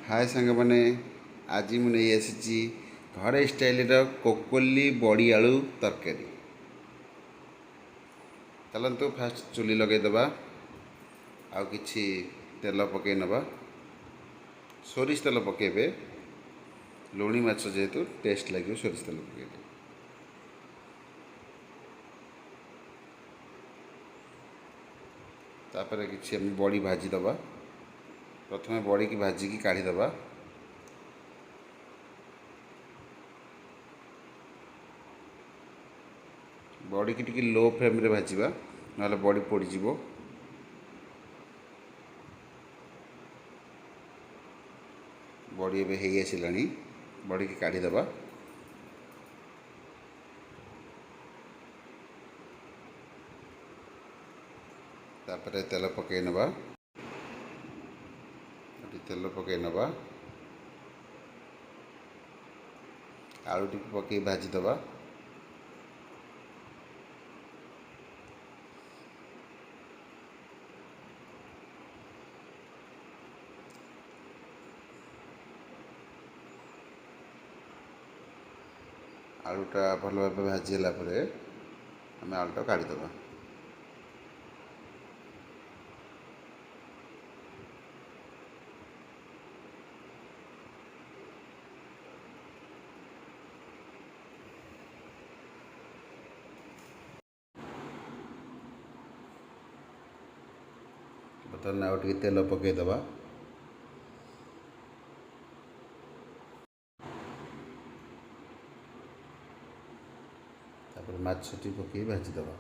हाय सांग मैंने आज मुझे नहीं आसी घर स्टाइल कोकोली बड़ी आलू तरकारी। चलतु फास्ट चुली लगेदबा आउ किछि तेल पकई नबा सोरिष तेल पकेबे लुणी माछ जेहेतु टेस्ट लगे सोरिष तेल पकेबे। तापर किछि हम बड़ी भाजी दबा। प्रथमे बड़ी की भाजी की काढ़ी दबा। बड़ी की टिके लो फ्लेम रे भाजीबा ना बड़ी पोड़ी जीवो। बड़ी एबे हेई आसिलानी बड़ी की काढ़ी दबा। तापर तेल पकई नबा। तेल पकई नबा आलू टी पकई भाजी दबा। आलूटा भल भाव भाजी है आम आलूटा काढ़ीदबा। बर्तमान आउ टे तेल पकईदबा। तापर माछटी पकई भाजीदबा।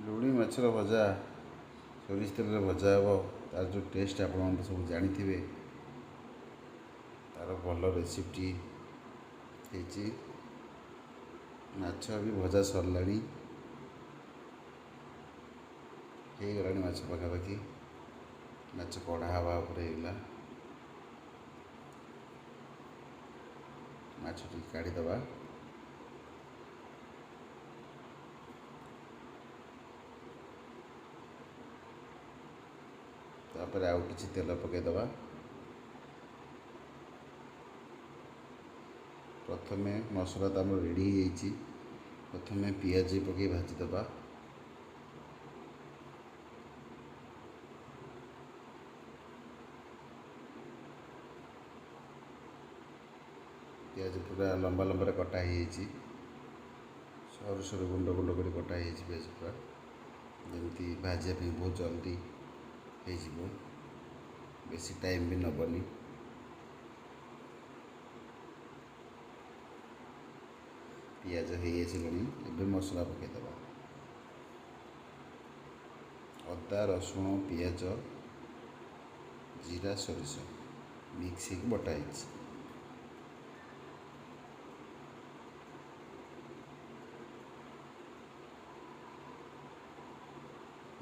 लुणी माछर भजा सोरिष तेल भजा हे तार जो टेस्ट आप सब जानी तार भल रेसिपी माछ भी भजा सरला गला माछ पखापाखि माछ कढ़ा हवा होगा माछ टी काढ़ीदबा। तापर आउ किछि तेल पकईदबा। प्रथमे मसला तो आम रेडी हो प्रथमे पियाज पकई भाजीदबा। पियाज पूरा लंबा लंबा कटा हो सरू सरू गुंड गुंड कर कटा हो पियाज पूरा जमी भाजापी बहुत जल्दी हो बेसी टाइम भी नबनी। पियाज हो आसिलानी मसला पकईदबा। अदा रसुण पियाज जीरा सोरिष मिक्स हो बटा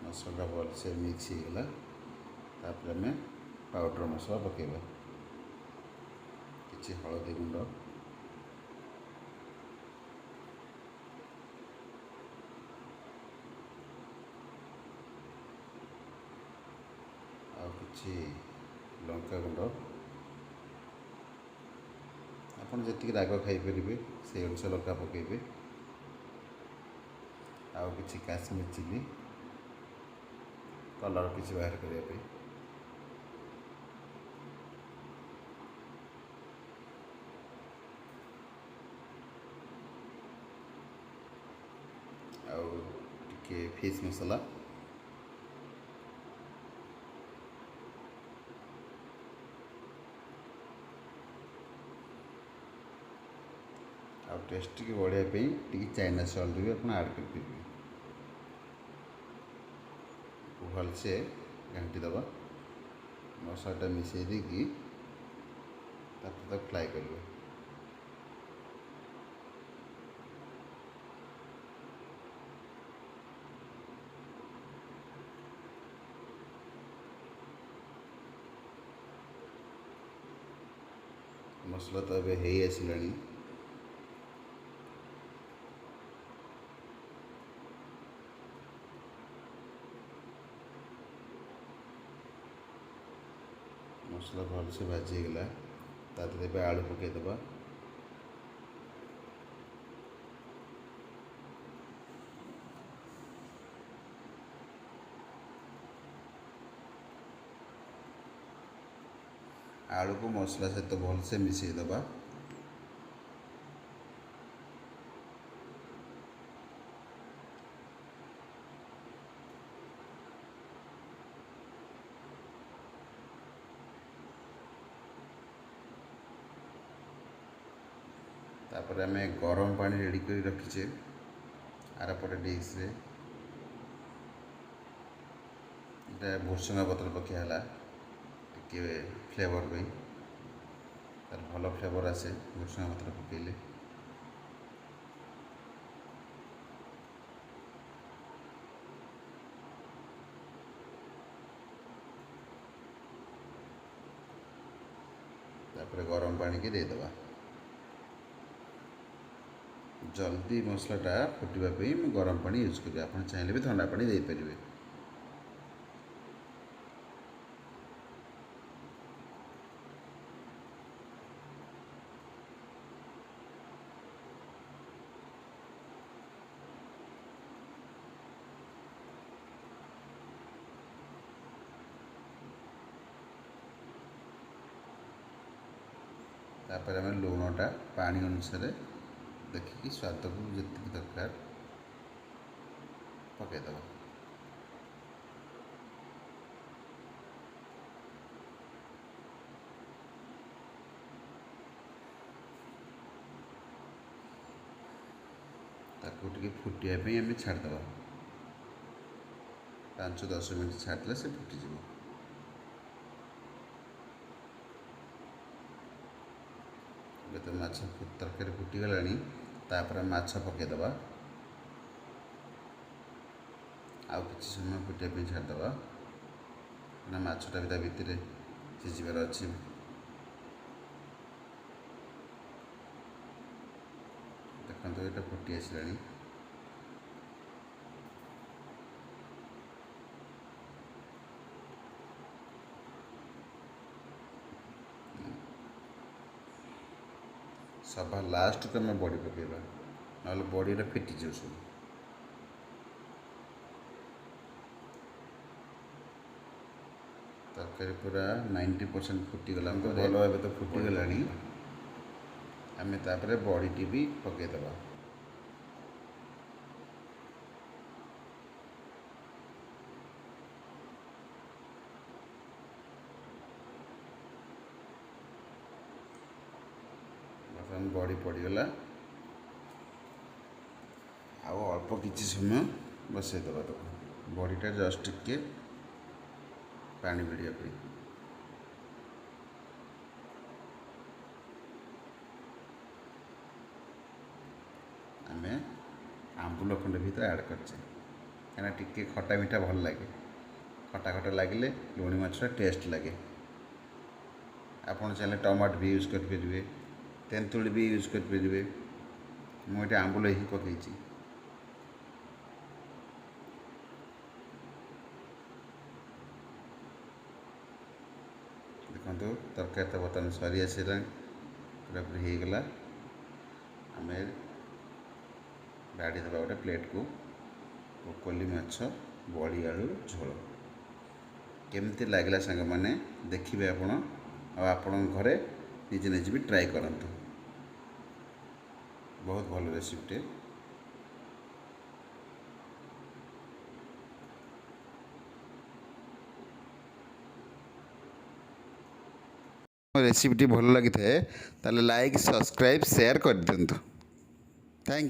मसला भल से मिक्स होगा। तापर आम पाउडर मसला पकेबा किछि हलदी गुंड आ किछि लंका गुंड आपन जति राग खाई परिबे से अनुसार लंका पकेबे। आउ किछि काश्मीर चिली कलर किसी बाहर करने आउ टिके फिश मसला आउ टेस्ट के बढ़ाई टी चाइना सॉल्ट भी आप ऐड कर भलसे घाटीदबा। मसलाटा मिसई देकी फ्राए करेंगे। ମସଲା ତ ଏବେ ହେଇ ଆସିଲାଣି। ମସଲା ଭଲସେ ଭାଜି ହେଇଗଲା। ତା ଦେହରେ ଏବେ ଆଳୁ ପକାଇଦେବା। ଆଳୁକୁ ମସଲା ସହିତ ଭଲସେ ମିଶାଇଦେବା। ତାପରେ ଆମେ ଗରମ ପାଣି ରେଡ଼ି କରି ରଖିଛେ ଆରପଟେ ଡିସ୍ରେ। ଏଇଟା ଭୃସଙ୍ଗା ପତ୍ର ପକାଇବା ହେଲା ଟିକେ ଫ୍ଲେଭର୍ ପାଇଁ, ତାର ଭଲ ଫ୍ଲେଭର୍ ଆସେ ଭୃସଙ୍ଗା ପତ୍ର ପକାଇଲେ। ତାପରେ ଗରମ ପାଣିକି ଦେଇଦେବା। ଜଲ୍ଦି ମସଲାଟା ଫୁଟିବା ପାଇଁ ମୁଁ ଗରମ ପାଣି ୟୁଜ୍ କରିବି, ଆପଣ ଚାହିଁଲେ ବି ଥଣ୍ଡା ପାଣି ଦେଇପାରିବେ। ତାପରେ ଆମେ ଲୁଣଟା ପାଣି ଅନୁସାରେ ଦେଖିକି ସ୍ୱାଦକୁ ଯେତିକି ଦରକାର ପକାଇଦେବା। ତାକୁ ଟିକେ ଫୁଟିବା ପାଇଁ ଆମେ ଛାଡ଼ିଦେବା। 5-10 ମିନିଟ୍ ଛାଡ଼ିଦେଲେ ସେ ଫୁଟିଯିବ। ଏବେ ତ ମାଛ ତରକାରୀ ଫୁଟିଗଲାଣି। ତାପରେ ମାଛ ପକାଇଦେବା। ଆଉ କିଛି ସମୟ ଫୁଟିବା ପାଇଁ ଛାଡ଼ିଦେବା, କାହିଁକିନା ମାଛଟା ବି ତା ଭିତରେ ସିଝିବାର ଅଛି। ଦେଖନ୍ତୁ ଏଇଟା ଫୁଟି ଆସିଲାଣି। ସଭା ଲାଷ୍ଟକୁ ଆମେ ବଡ଼ି ପକାଇବା, ନହେଲେ ବଡ଼ିଟା ଫିଟିଯିବ ସବୁ। ତରକାରୀ ପୁରା 90% ଫୁଟିଗଲା ପରେ ଭଲ ଭାବେ ତ ଫୁଟିଗଲାଣି। ଆମେ ତାପରେ ବଡ଼ିଟି ବି ପକାଇଦେବା। ବର୍ତ୍ତମାନ ବଡ଼ି ପଡ଼ିଗଲା। ଆଉ ଅଳ୍ପ କିଛି ସମୟ ବସାଇଦେବା ତାକୁ, ବଡ଼ିଟା ଜଷ୍ଟ ଟିକେ ପାଣି ଭିଡ଼ିବା ପାଇଁ। ଆମେ ଆମ୍ବୁଲ ଖଣ୍ଡେ ଭିତରେ ଆଡ଼୍ କରିଛେ, କାହିଁକିନା ଟିକେ ଖଟା ମିଠା ଭଲ ଲାଗେ। ଖଟା ଖଟା ଲାଗିଲେ ଲୁଣି ମାଛଟା ଟେଷ୍ଟ ଲାଗେ। ଆପଣ ଚାହିଁଲେ ଟମାଟୋ ବି ୟୁଜ୍ କରିପାରିବେ, ତେନ୍ତୁଳି ବି ୟୁଜ୍ କରିପାରିବେ। ମୁଁ ଏଠି ଆମ୍ବୁଲ ହିଁ ପକାଇଛି। ଦେଖନ୍ତୁ ତରକାରୀ ତ ବର୍ତ୍ତମାନ ସରି ଆସିଲାଣି, ପୁରାପୁରି ହେଇଗଲା। ଆମେ ବାଢ଼ିଦେବା ଗୋଟେ ପ୍ଲେଟ୍କୁ। ପୋକଲି ମାଛ ବଡ଼ି ଆଳୁ ଝୋଳ କେମିତି ଲାଗିଲା ସାଙ୍ଗମାନେ ଦେଖିବେ ଆପଣ, ଆଉ ଆପଣଙ୍କ ଘରେ ନିଜେ ନିଜେ ବି ଟ୍ରାଏ କରନ୍ତୁ। ବହୁତ ଭଲ ରେସିପିଟେ। ରେସିପିଟି ଭଲ ଲାଗିଥାଏ ତାହେଲେ ଲାଇକ୍, ସବସ୍କ୍ରାଇବ୍, ସେୟାର କରିଦିଅନ୍ତୁ। Thank you.